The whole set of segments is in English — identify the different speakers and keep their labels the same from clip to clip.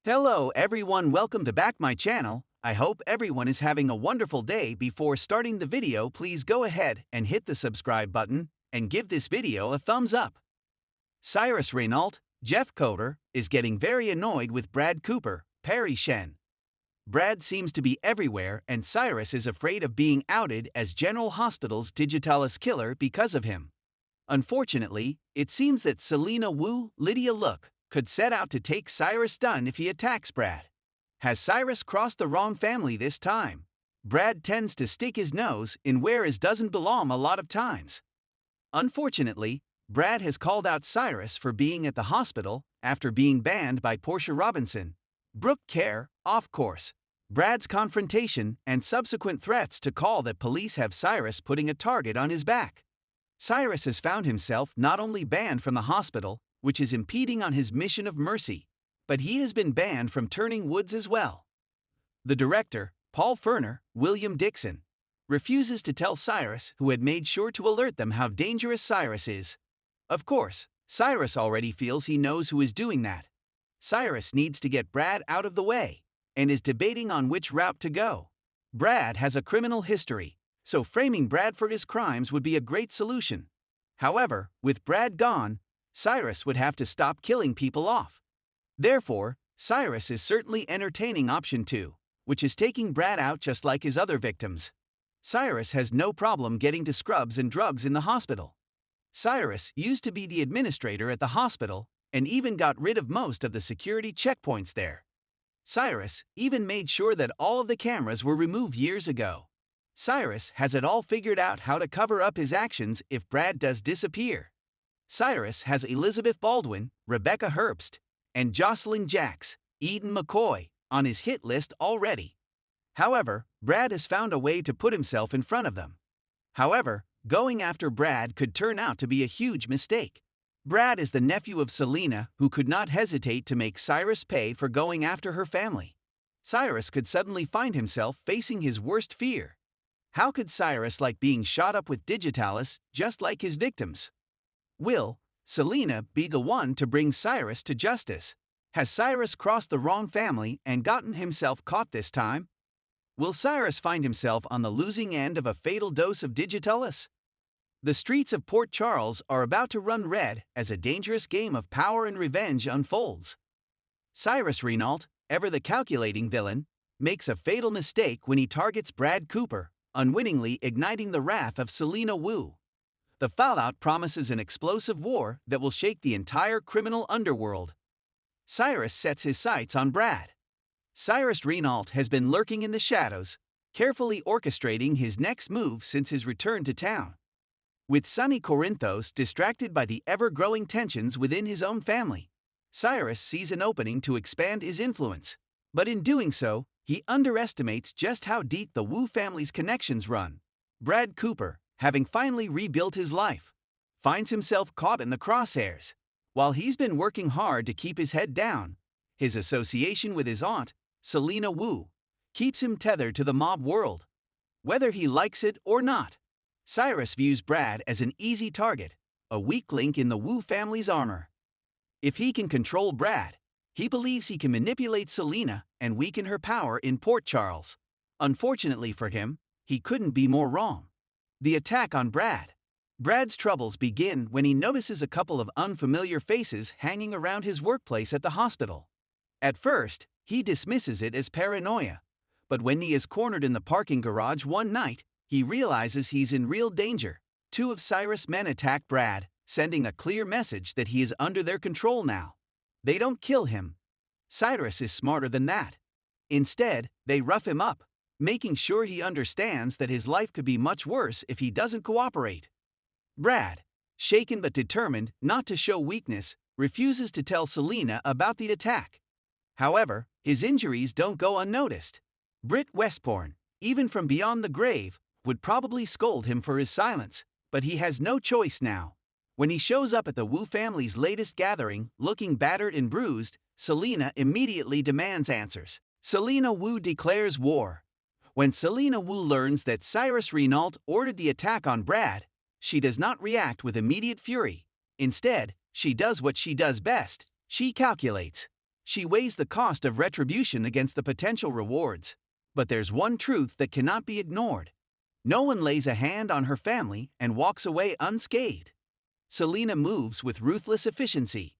Speaker 1: Hello everyone, welcome to back my channel. I hope everyone is having a wonderful day. Before starting the video, please go ahead and hit the subscribe button and give this video a thumbs up. Cyrus Renault, Jeff Coder, is getting very annoyed with Brad Cooper, Perry Shen. Brad seems to be everywhere and Cyrus is afraid of being outed as General Hospital's Digitalis killer because of him. Unfortunately, it seems that Selina Lydia Look could set out to take Cyrus down if he attacks Brad. Has Cyrus crossed the wrong family this time? Brad tends to stick his nose in where it doesn't belong a lot of times. Unfortunately, Brad has called out Cyrus for being at the hospital after being banned by Portia Robinson. Brooke Care, of course. Brad's confrontation and subsequent threats to call that police have Cyrus putting a target on his back. Cyrus has found himself not only banned from the hospital, which is impeding on his mission of mercy, but he has been banned from turning woods as well. The director, Paul Ferner, William Dixon, refuses to tell Cyrus, who had made sure to alert them how dangerous Cyrus is. Of course, Cyrus already feels he knows who is doing that. Cyrus needs to get Brad out of the way, and is debating on which route to go. Brad has a criminal history, so framing Brad for his crimes would be a great solution. However, with Brad gone, Cyrus would have to stop killing people off. Therefore, Cyrus is certainly entertaining option 2, which is taking Brad out just like his other victims. Cyrus has no problem getting to scrubs and drugs in the hospital. Cyrus used to be the administrator at the hospital and even got rid of most of the security checkpoints there. Cyrus even made sure that all of the cameras were removed years ago. Cyrus has it all figured out how to cover up his actions if Brad does disappear. Cyrus has Elizabeth Baldwin, Rebecca Herbst, and Jocelyn Jacks, Eden McCoy, on his hit list already. However, Brad has found a way to put himself in front of them. However, going after Brad could turn out to be a huge mistake. Brad is the nephew of Selina, who could not hesitate to make Cyrus pay for going after her family. Cyrus could suddenly find himself facing his worst fear. How could Cyrus like being shot up with Digitalis just like his victims? Will Selina be the one to bring Cyrus to justice? Has Cyrus crossed the wrong family and gotten himself caught this time? Will Cyrus find himself on the losing end of a fatal dose of Digitalis? The streets of Port Charles are about to run red as a dangerous game of power and revenge unfolds. Cyrus Renault, ever the calculating villain, makes a fatal mistake when he targets Brad Cooper, unwittingly igniting the wrath of Selina Wu. The fallout promises an explosive war that will shake the entire criminal underworld. Cyrus sets his sights on Brad. Cyrus Renault has been lurking in the shadows, carefully orchestrating his next move since his return to town. With Sonny Corinthos distracted by the ever-growing tensions within his own family, Cyrus sees an opening to expand his influence. But in doing so, he underestimates just how deep the Wu family's connections run. Brad Cooper, having finally rebuilt his life, finds himself caught in the crosshairs. While he's been working hard to keep his head down, his association with his aunt, Selina Wu, keeps him tethered to the mob world. Whether he likes it or not, Cyrus views Brad as an easy target, a weak link in the Wu family's armor. If he can control Brad, he believes he can manipulate Selina and weaken her power in Port Charles. Unfortunately for him, he couldn't be more wrong. The attack on Brad. Brad's troubles begin when he notices a couple of unfamiliar faces hanging around his workplace at the hospital. At first, he dismisses it as paranoia, but when he is cornered in the parking garage one night, he realizes he's in real danger. Two of Cyrus' men attack Brad, sending a clear message that he is under their control now. They don't kill him. Cyrus is smarter than that. Instead, they rough him up, making sure he understands that his life could be much worse if he doesn't cooperate. Brad, shaken but determined not to show weakness, refuses to tell Selina about the attack. However, his injuries don't go unnoticed. Britt Westbourne, even from beyond the grave, would probably scold him for his silence, but he has no choice now. When he shows up at the Wu family's latest gathering, looking battered and bruised, Selina immediately demands answers. Selina Wu declares war. When Selina Wu learns that Cyrus Renault ordered the attack on Brad, she does not react with immediate fury. Instead, she does what she does best. She calculates. She weighs the cost of retribution against the potential rewards. But there's one truth that cannot be ignored. No one lays a hand on her family and walks away unscathed. Selina moves with ruthless efficiency.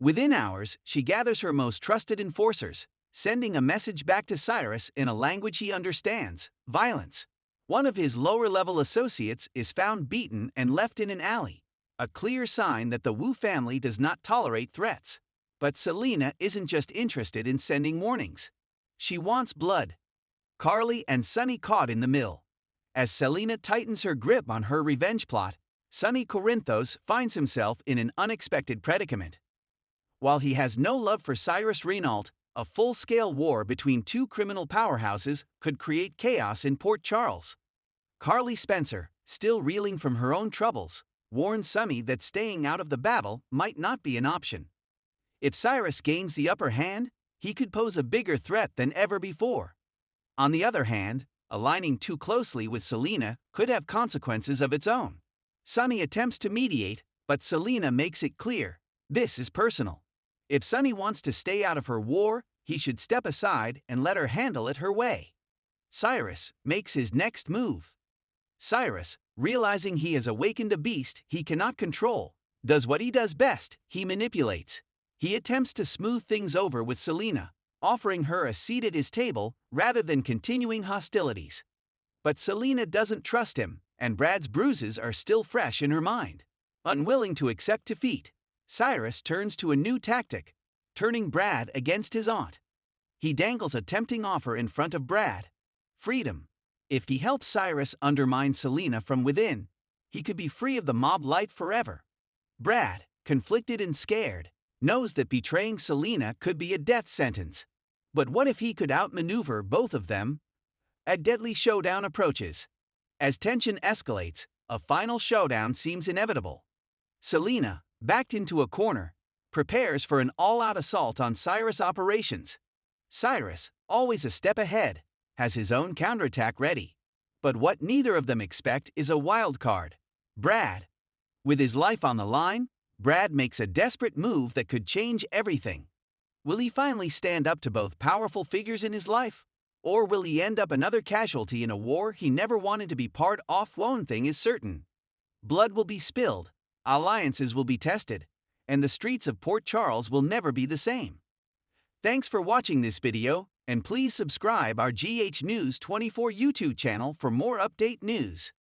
Speaker 1: Within hours, she gathers her most trusted enforcers, sending a message back to Cyrus in a language he understands: violence. One of his lower-level associates is found beaten and left in an alley, a clear sign that the Wu family does not tolerate threats. But Selina isn't just interested in sending warnings. She wants blood. Carly and Sonny caught in the mill. As Selina tightens her grip on her revenge plot, Sonny Corinthos finds himself in an unexpected predicament. While he has no love for Cyrus Renault, a full-scale war between two criminal powerhouses could create chaos in Port Charles. Carly Spencer, still reeling from her own troubles, warns Sonny that staying out of the battle might not be an option. If Cyrus gains the upper hand, he could pose a bigger threat than ever before. On the other hand, aligning too closely with Selina could have consequences of its own. Sonny attempts to mediate, but Selina makes it clear: this is personal. If Sonny wants to stay out of her war, he should step aside and let her handle it her way. Cyrus makes his next move. Cyrus, realizing he has awakened a beast he cannot control, does what he does best: he manipulates. He attempts to smooth things over with Selina, offering her a seat at his table rather than continuing hostilities. But Selina doesn't trust him, and Brad's bruises are still fresh in her mind. Unwilling to accept defeat, Cyrus turns to a new tactic, turning Brad against his aunt. He dangles a tempting offer in front of Brad: freedom. If he helps Cyrus undermine Selina from within, he could be free of the mob life forever. Brad, conflicted and scared, knows that betraying Selina could be a death sentence. But what if he could outmaneuver both of them? A deadly showdown approaches. As tension escalates, a final showdown seems inevitable. Selina, backed into a corner, prepares for an all-out assault on Cyrus' operations. Cyrus, always a step ahead, has his own counterattack ready. But what neither of them expect is a wild card: Brad. With his life on the line, Brad makes a desperate move that could change everything. Will he finally stand up to both powerful figures in his life? Or will he end up another casualty in a war he never wanted to be part of? One thing is certain: blood will be spilled, alliances will be tested, and the streets of Port Charles will never be the same. Thanks for watching this video, and please subscribe our GH News 24 YouTube channel for more update news.